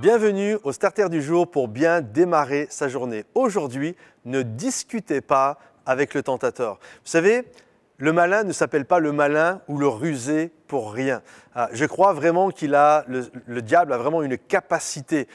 Bienvenue au Starter du jour pour bien démarrer sa journée. Aujourd'hui, ne discutez pas avec le tentateur. Vous savez, le malin ne s'appelle pas le malin ou le rusé pour rien. Je crois vraiment le diable a vraiment une capacité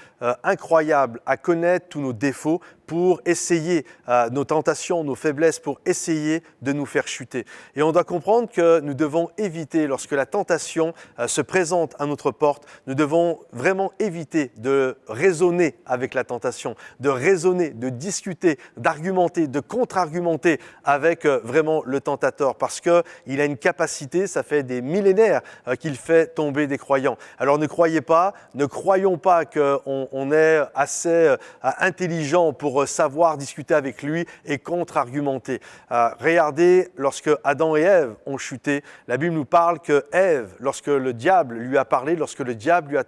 incroyable à connaître tous nos défauts pour essayer nos tentations, nos faiblesses, pour essayer de nous faire chuter. Et on doit comprendre que nous devons éviter, lorsque la tentation se présente à notre porte, nous devons vraiment éviter de raisonner avec la tentation, de raisonner, de discuter, d'argumenter, de contre-argumenter avec vraiment le tentateur, parce qu'il a une capacité, ça fait des millénaires qu'il fait tomber des croyants. Alors ne croyons pas qu'on est assez intelligent pour savoir discuter avec lui et contre-argumenter. Regardez, lorsque Adam et Ève ont chuté, la Bible nous parle que Ève, lorsque le diable lui a parlé, lorsque le diable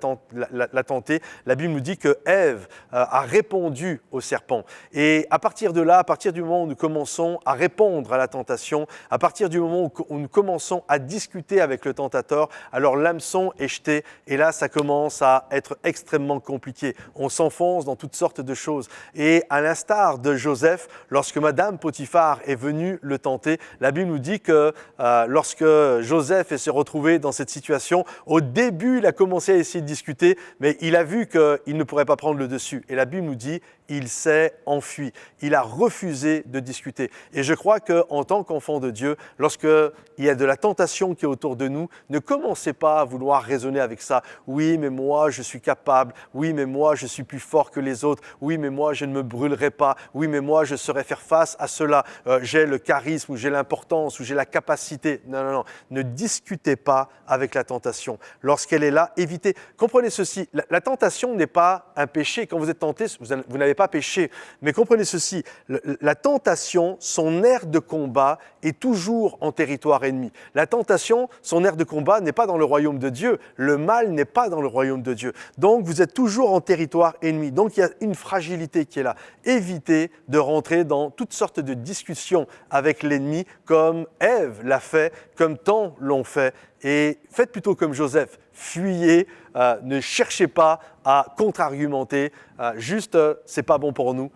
l'a tenté, la Bible nous dit que Ève a répondu au serpent. Et à partir de là, à partir du moment où nous commençons à répondre à la tentation, à partir du moment où nous commençons à discuter avec le tentateur, alors l'hameçon est jeté et là, ça commence à être extrêmement compliqué. On s'enfonce dans toutes sortes de choses. Et à l'instar de Joseph, lorsque Madame Potiphar est venue le tenter, la Bible nous dit que lorsque Joseph s'est retrouvé dans cette situation, au début, il a commencé à essayer de discuter, mais il a vu qu'il ne pourrait pas prendre le dessus. Et la Bible nous dit, il s'est enfui. Il a refusé de discuter. Et je crois qu'en tant qu'enfant de Dieu, lorsqu'il y a de la tentation qui est autour de nous, ne commencez pas à vouloir raisonner avec ça. Oui, mais moi, je suis capable. Oui, mais moi, je suis plus fort que les autres. Oui, mais moi, je ne me brûlerai pas. Oui, mais moi, je saurais faire face à cela. J'ai le charisme, ou j'ai l'importance, ou j'ai la capacité. Non, non, non. Ne discutez pas avec la tentation. Lorsqu'elle est là, évitez. Comprenez ceci, la tentation n'est pas un péché. Quand vous êtes tenté, vous n'avez pas péché. Mais comprenez ceci, la tentation, son aire de combat est toujours en territoire ennemi. La tentation, son aire de combat n'est pas dans le royaume de Dieu. Le mal n'est pas dans le royaume de Dieu. Donc, vous êtes toujours en territoire ennemi. Donc, il y a une fragilité qui est là. Évitez de rentrer dans toutes sortes de discussions avec l'ennemi, comme Ève l'a fait, comme tant l'ont fait. Et faites plutôt comme Joseph. Fuyez, ne cherchez pas à contre-argumenter. C'est pas bon pour nous.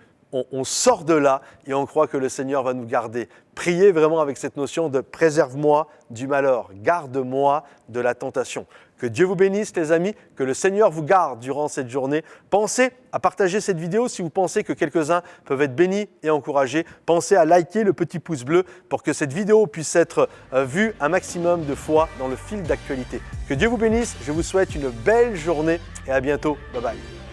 On sort de là et on croit que le Seigneur va nous garder. Priez vraiment avec cette notion de « préserve-moi du malheur, garde-moi de la tentation ». Que Dieu vous bénisse les amis, que le Seigneur vous garde durant cette journée. Pensez à partager cette vidéo si vous pensez que quelques-uns peuvent être bénis et encouragés. Pensez à liker le petit pouce bleu pour que cette vidéo puisse être vue un maximum de fois dans le fil d'actualité. Que Dieu vous bénisse, je vous souhaite une belle journée et à bientôt. Bye bye.